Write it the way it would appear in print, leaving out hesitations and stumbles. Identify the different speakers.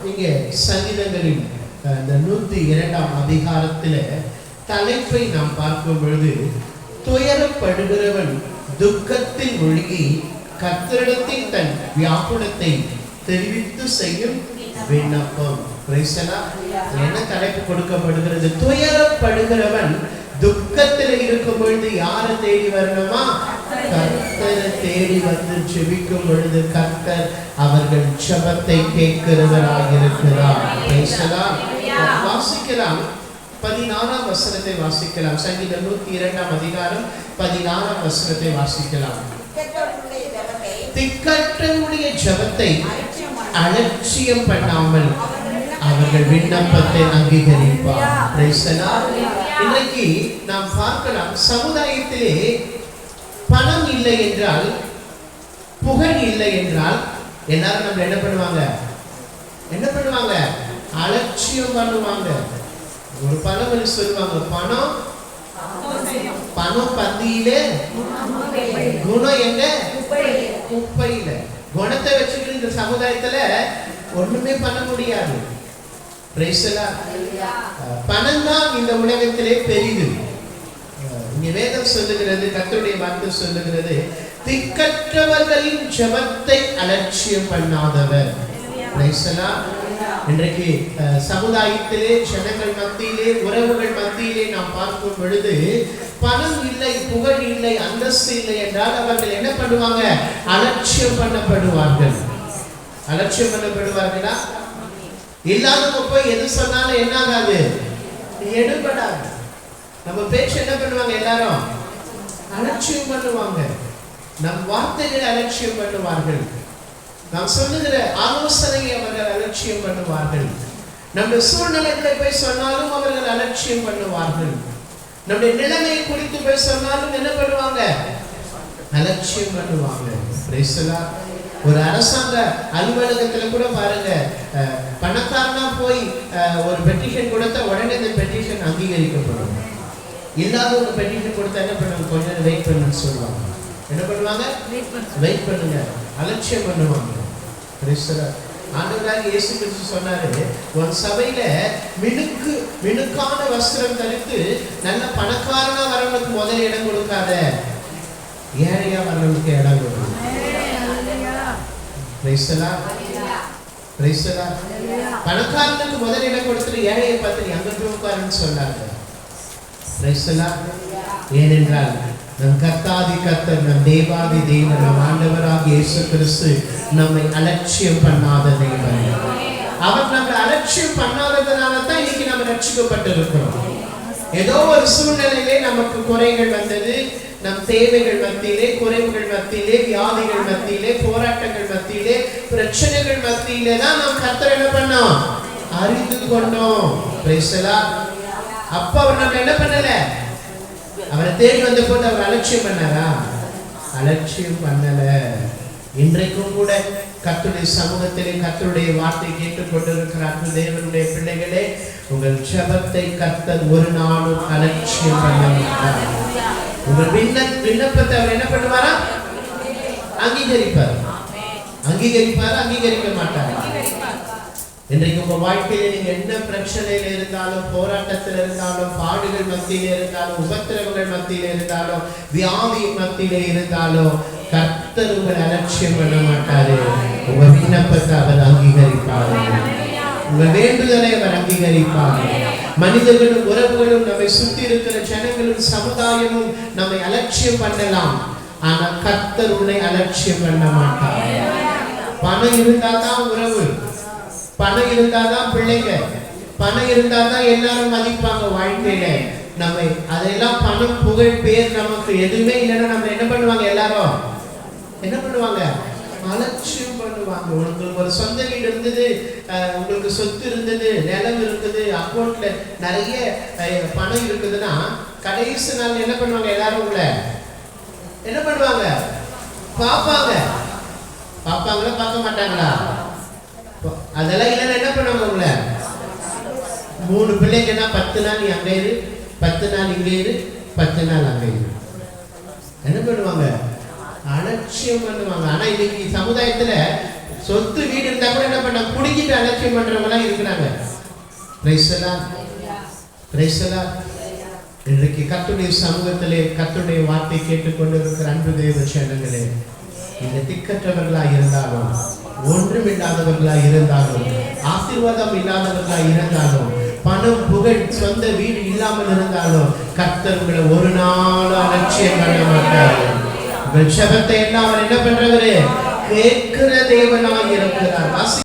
Speaker 1: இங்கே சங்கீதங்களின் இந்த 102ஆம் அதிகாரத்தில் தலைப்பை நாம் பார்க்கும் பொழுது, துயரப்படுகிறவன் துக்கத்தில் மூழ்கி கர்த்தரிடத்தில் தன் வியாகுலத்தை தெரிவித்து செய்யும் விண்ணப்பம். என்ன தலைப்பு கொடுக்கப்படுகிறது? துயரப்படுகிறவன் துக்கத்தில் இருக்கும் பொழுது யாரை தேடி வரணுமா? கர்த்தரை தேடி வந்து ஜெபிக்கும் பொழுது கர்த்தர் அவர்கள் ஜெபத்தை கேட்கிறவராக இருக்கிறார். வாசிக்கலாம், 16ஆம் வசனத்தை வாசிக்கலாம். சங்கீதம் 102ஆம் அதிகாரம் 16ஆம் வசனத்தை வாசிக்கலாம். திக்கற்றவனுடைய ஜெபத்தை அலட்சியம் பண்ணாமல் அவர்கள் விண்ணப்பத்தை அங்கீகரிப்பார். இன்றைக்கு நாம் பார்க்கலாம், சமுதாயத்திலே பணம் இல்லை என்றால், புகழ் இல்லை என்றால் எல்லாரும் நம்ம என்ன பண்ணுவாங்க? அலட்சியம் பண்ணுவாங்க. ஒரு பழமொழி சொல்லுவாங்க, பணம் பந்தியிலே, குணம் எங்க? குப்பையில. குணத்தை வச்சுக்கிட்டு இந்த சமுதாயத்துல ஒண்ணுமே பண்ண முடியாது. பணம் தான் இந்த உலகத்திலே பெரிது. இங்க வேதம் சொல்லுகிறது, கர்த்தருடைய வார்த்தை சொல்லுகிறது, திக்கற்றவர்களின் ஜெபத்தை அலட்சியம் பண்ணாதவர். இன்றைக்கு சமுதாயத்திலே, ஜனங்கள் மத்தியிலே, உறவுகள் மத்தியிலே நாம் பார்க்கும் பொழுது, பணம் இல்லை, புகழ் இல்லை, அந்தஸ்து இல்லை என்றால் அவர்கள் என்ன பண்ணுவாங்க? அலட்சியம் பண்ணப்படுவார்கள். அலட்சியம் பண்ணப்படுவார்களா? இல்லாதவங்க போய் எது சொன்னாலும் என்ன ஆகாது? எடுபடாது. நம்ம பேச்சு என்ன பண்ணுவாங்க? எல்லாரும் அலட்சியம் பண்ணுவாங்க. நம் வார்த்தைகளை அலட்சியம் பண்ணுவார்கள். நாம் சொல்லுகிற ஆலோசனையை அவர்கள் அலட்சியம் பண்ணுவார்கள். நம்முடைய சூழ்நிலைகளை போய் சொன்னாலும் அவர்கள் அலட்சியம் பண்ணுவார்கள். நம்முடைய நிலைமையை குறித்து போய் சொன்னாலும் என்ன பண்ணுவாங்க? அலட்சியம் பண்ணுவாங்க. ஒரு அரசாங்க அலுவலகத்துல கூட பாருங்க, பணக்காரனா போய் ஒரு பெட்டிஷன் கொடுத்த உடனே இந்த பெட்டிஷன் அங்கீகரிக்கப்படும். இல்லாத ஒரு பெட்டிஷன் கொடுத்தா என்ன பண்ணுவாங்க? கொஞ்சம் நேரம் வெயிட் பண்ணுன்னு சொல்லுவாங்க. என்ன பண்ணுவாங்க? வெயிட் பண்ணுங்க. அலட்சியம் பண்ணுவாங்க. ஆண்டவராகிய இயேசு கிறிஸ்து சொன்னாரு, ஒரு சபையில மினுக்கான வஸ்திரம் தரித்து நல்ல பணக்காரனா வரவனுக்கு முதல்ல இடம் கொடுக்காத, ஏழையா வரவனுக்கு இடம் கொடுக்கும். பணக்காரனுக்கு முதல் இடம் கொடுத்துட்டு ஏழையை பார்த்து அங்க போய் உட்காருன்னு சொன்னாங்க. ஏனென்றால் நம் கர்த்தாதி கர்த்தர், நம் தேவாதி தேவன், நம் ஆண்டவராகிய இயேசு கிறிஸ்து நம்மை அலட்சியம் பண்ணாத தேவன். அவர் நம்மை அலட்சியம் பண்ணாததுனால தான் இன்னைக்கு நம்ம ரட்சிக்கப்பட்டு இருக்கிறோம். ஏதோ ஒரு சூழ்நிலையிலே நமக்கு குறைகள் வந்தது, நம் தேவைகள் மத்தியிலே, குறைவுகள் மத்தியிலே, வியாதிகள் மத்தியிலே, போராட்டங்கள் மத்தியிலே, பிரச்சனைகள் மத்தியிலே தான் நாம் கர்த்தர் என்ன பண்ணோம்? அறிந்து கொண்டோம். அப்ப அவர் நம்ம என்ன பண்ணல? அவரை தேடி வந்த போது அவர் அலட்சியம் பண்ணாரா? அலட்சியம் பண்ணல. இன்றைக்கும் கூட கர்த்தருடைய சமூகத்திலே கர்த்தருடைய வார்த்தை கேட்டுக் கொண்டிருக்கிறார்கள் தேவனுடைய பிள்ளைகளே, உங்கள் ஜெபத்தை கர்த்தர் ஒரு நாளும் அலட்சியம் பண்ண மாட்டார். உங்கள் விண்ணப்பத்தை அவர் என்ன பண்ணுவாரா? அங்கீகரிப்பார். அங்கீகரிக்க மாட்டார். இன்றைக்கு உங்க வாழ்க்கையில நீங்க என்ன பிரச்சனையில இருந்தாலும், போராட்டத்தில் இருந்தாலும், பாடுகள் மத்தியில இருந்தாலும், உபத்திரவங்கள் மத்தியில இருந்தாலும், வியாதி மத்தியில இருந்தாலும், கர்த்தர் உங்களை அலட்சியம் பண்ண மாட்டாரு. உங்க விண்ணப்பத்தை அவர் அங்கீகரிப்பார். உங்க வேண்டுதலை அவர் அங்கீகரிப்பார். மனிதர்களும் உறவுகளும், நம்மை சுற்றி இருக்கிற ஜனங்களும் சமுதாயமும் நம்மை அலட்சியம் பண்ணலாம், ஆனா கர்த்தர் உன்னை அலட்சியம் பண்ண மாட்டார். பணம் இருந்தாதான் உறவு, பணம் இருந்தாதான் பிள்ளைங்க, பணம் இருந்தாதான் எல்லாரும் மதிப்பாங்க வாழ்க்கையில. நம்ம அதெல்லாம் பணம், புகழ், பேர் நமக்கு எதுவுமே இல்லைன்னா நம்ம என்ன பண்ணுவாங்க? எல்லாரும் என்ன பண்ணுவாங்க? அலட்சியம் பண்ணுவாங்க. உங்களுக்கு ஒரு சொந்த வீடு இருந்தது, உங்களுக்கு சொத்து இருந்தது, நிலம் இருக்குது, அக்கௌண்ட்ல நிறைய பணம் இருக்குதுன்னா கடைசி நாள் என்ன பண்ணுவாங்க? எல்லாரும் உங்களை என்ன பண்ணுவாங்க? பார்ப்பாங்களா? பார்க்க மாட்டாங்களா? அதெல்லாம் இல்லைன்னா என்ன பண்ணுவாங்க? உங்களை 3 பிள்ளைங்கன்னா 10 நாள் நீ அங்கே இரு, 10 நாள் இங்கே இரு, 10 நாள் அங்கே இரு. என்ன பண்ணுவாங்க? அலட்சியம் பண்ணுவாங்க. ஆனா இன்னைக்கு சமுதாயத்துல சொத்து வீடு இருந்தா கூட என்ன பண்ண குடிக்கிட்டு அலட்சியம் பண்றவங்க எல்லாம் இருக்கிறாங்க. Praise the Lord, praise the Lord. இன்றைக்கு கர்த்தருடைய சமூகத்திலே கர்த்தருடைய வார்த்தை கேட்டுக்கொண்டு இருக்கிற அன்பு தேவ ஜனங்களே, இந்த திக்கற்றவர்களாய் இருந்தாலும், ஒன்றுமில்லாதவர்களாய் இருந்தாலும், ஆசீர்வாதம் இல்லாதவர்களாய் இருந்தாலும், பணம் புகழ் சொந்த வீடு இல்லாமல் இருந்தாலும் கர்த்தர் உங்களை ஒரு நாள் அலட்சியம் பண்ண மாட்டார். உங்கள் ஜெபத்தை எல்லாம் அவர் என்ன பண்றவரு கேட்கிற தேவனாய் இருக்கிறார்.